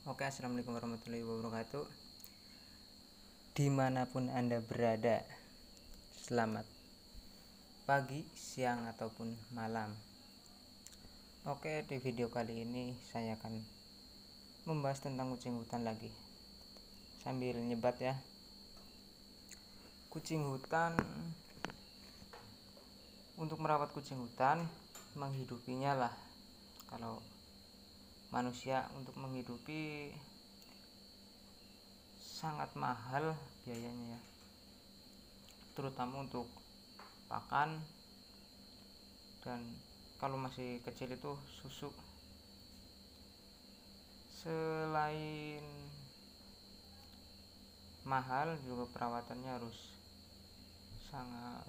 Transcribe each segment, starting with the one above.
Oke, assalamualaikum warahmatullahi wabarakatuh. Dimanapun Anda berada, selamat pagi, siang, ataupun malam. Oke, di video kali ini saya akan membahas tentang kucing hutan lagi, sambil nyebat ya. Kucing hutan, untuk merawat kucing hutan, menghidupinya lah. Kalau manusia untuk menghidupi sangat mahal biayanya ya, terutama untuk pakan, dan kalau masih kecil itu susu. Selain mahal, juga perawatannya harus sangat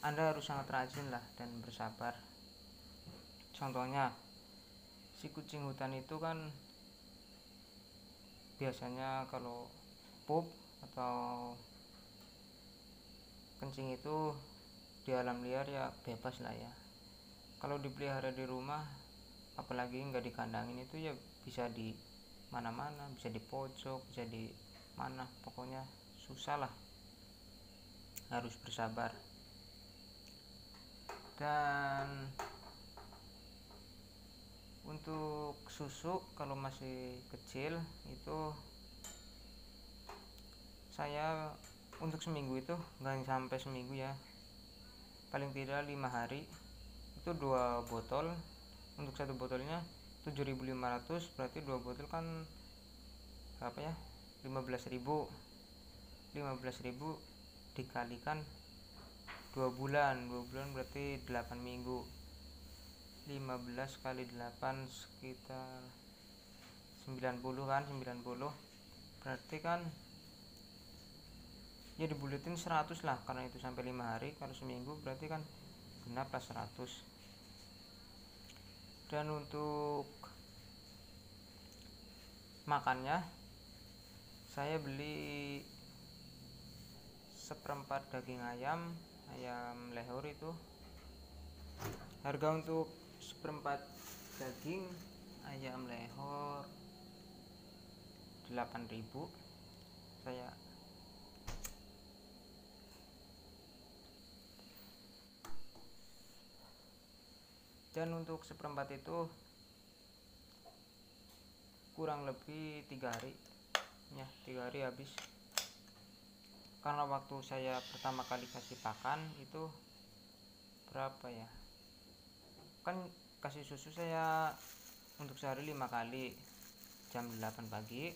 Anda harus sangat rajin lah dan bersabar. Contohnya, si kucing hutan itu kan biasanya kalau pup atau kencing itu di alam liar ya bebas lah ya. Kalau dipelihara di rumah, apalagi nggak dikandangin, itu ya bisa di mana-mana, bisa di pojok, bisa di mana, pokoknya susah lah, harus bersabar. Dan untuk susu, kalau masih kecil itu saya untuk seminggu itu nggak sampai seminggu ya, paling tidak 5 hari itu 2 botol. Untuk satu botolnya 7.500, berarti 2 botol kan berapa ya, 15.000. 15.000 dikalikan 2 bulan berarti 8 minggu. 15 kali 8 sekitar 90 kan, 90 berarti kan ya dibuletin 100 lah, karena itu sampai 5 hari. Kalau seminggu berarti kan genap lah 100. Dan untuk makannya, saya beli seperempat daging ayam lehor. Itu harga untuk seperempat daging ayam lehor 8.000. Saya dan untuk seperempat itu kurang lebih 3 hari ya, 3 hari habis. Karena waktu saya pertama kali kasih pakan itu berapa ya, kan kasih susu saya untuk sehari 5 kali, jam 8 pagi,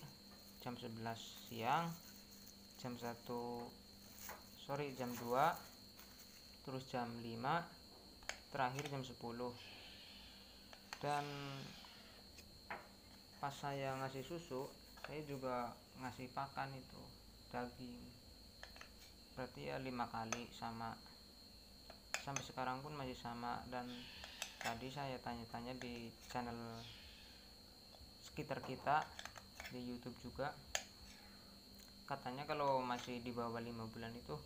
jam 11 siang, jam 2, terus jam 5, terakhir jam 10. Dan pas saya ngasih susu, saya juga ngasih pakan itu daging, berarti ya 5 kali, sama sampai sekarang pun masih sama. Dan tadi saya tanya-tanya di channel sekitar kita di YouTube juga, katanya kalau masih di bawah 5 bulan itu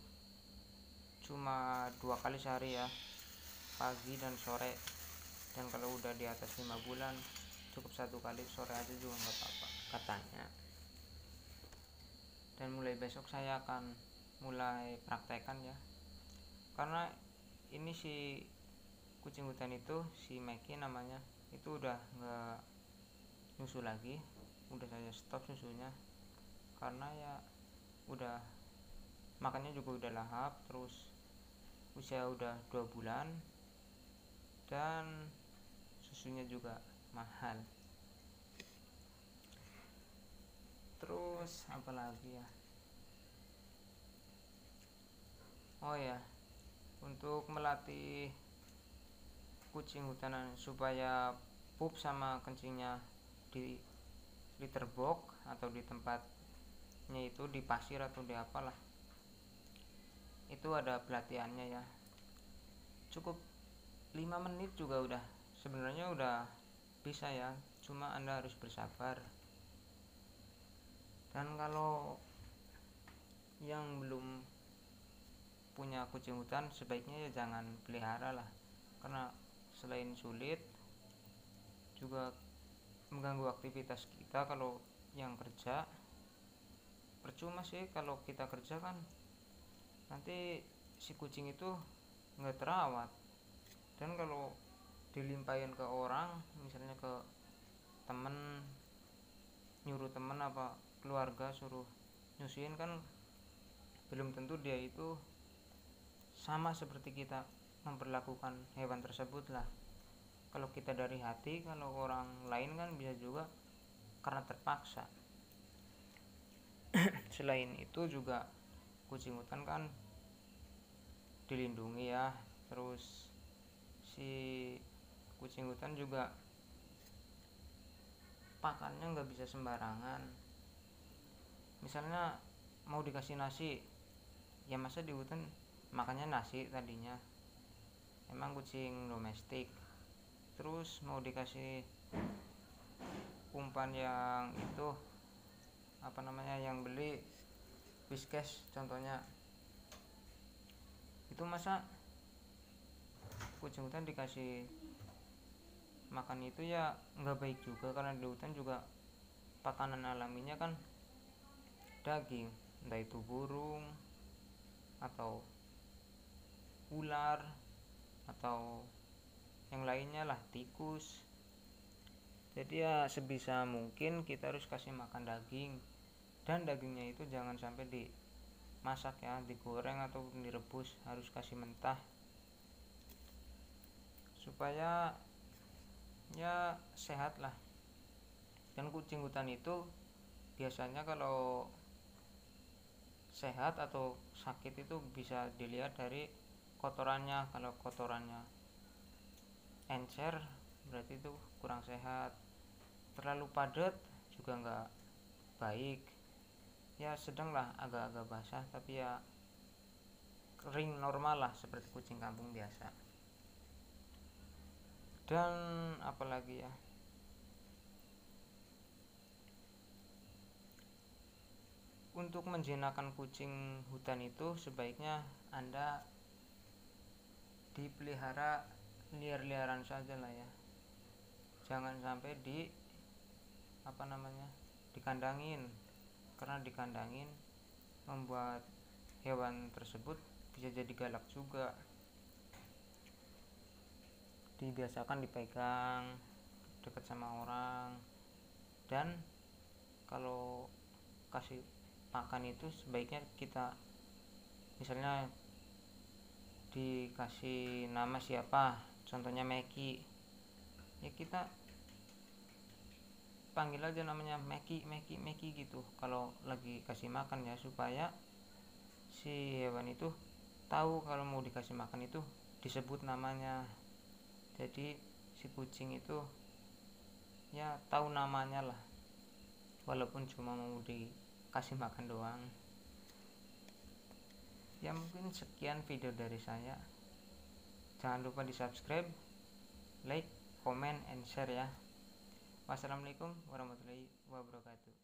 cuma 2 kali sehari ya, pagi dan sore. Dan kalau udah di atas 5 bulan cukup 1 kali, sore aja juga nggak apa-apa katanya. Dan mulai besok saya akan mulai praktekkan ya, karena ini si kucing hutan itu, si Meki namanya, itu udah nggak nyusu lagi, udah saya stop susunya, karena ya udah makannya juga udah lahap, terus usia udah 2 bulan, dan susunya juga mahal. Terus apa lagi ya, oh ya, untuk melatih kucing hutanan supaya pup sama kencingnya di litter box atau di tempatnya itu di pasir atau di apalah, itu ada pelatihannya ya. Cukup 5 menit juga udah, sebenarnya udah bisa ya, cuma Anda harus bersabar. Dan kalau yang belum punya kucing hutan, sebaiknya ya jangan pelihara lah, karena selain sulit juga mengganggu aktivitas kita. Kalau yang kerja percuma sih, kalau kita kerja kan nanti si kucing itu nggak terawat. Dan kalau dilimpahin ke orang, misalnya ke temen, nyuruh temen apa keluarga suruh nyusuin, kan belum tentu dia itu sama seperti kita memperlakukan hewan tersebut lah. Kalau kita dari hati, kalau orang lain kan bisa juga karena terpaksa. Selain itu juga kucing hutan kan dilindungi ya. Terus si kucing hutan juga pakannya nggak bisa sembarangan. Misalnya mau dikasih nasi, ya masa di hutan makannya nasi tadinya, emang kucing domestik. Terus mau dikasih umpan yang itu apa namanya, yang beli Whiskas contohnya, itu masa kucing hutan dikasih makan itu ya nggak baik juga, karena di hutan juga pakanan alaminya kan daging, entah itu burung atau ular atau yang lainnya lah, tikus. Jadi ya sebisa mungkin kita harus kasih makan daging, dan dagingnya itu jangan sampai dimasak ya, digoreng atau direbus, harus kasih mentah supaya ya sehat lah. Dan kucing hutan itu biasanya kalau sehat atau sakit itu bisa dilihat dari kotorannya. Kalau kotorannya encer berarti itu kurang sehat, terlalu padat juga nggak baik, ya sedang lah, agak-agak basah tapi ya kering normal lah seperti kucing kampung biasa. Dan apalagi ya, untuk menjinakkan kucing hutan itu sebaiknya Anda dipelihara liar-liaran saja lah ya, jangan sampai dikandangin, karena dikandangin membuat hewan tersebut bisa jadi galak juga. Dibiasakan dipegang dekat sama orang, dan kalau kasih makan itu sebaiknya kita misalnya dikasih nama siapa, contohnya Meki, ya kita panggil aja namanya Meki, Meki, Meki gitu kalau lagi kasih makan ya, supaya si hewan itu tahu kalau mau dikasih makan itu disebut namanya. Jadi si kucing itu ya tahu namanya lah, walaupun cuma mau dikasih makan doang. Ya mungkin sekian video dari saya. Jangan lupa di subscribe, like, comment, and share ya. Wassalamualaikum warahmatullahi wabarakatuh.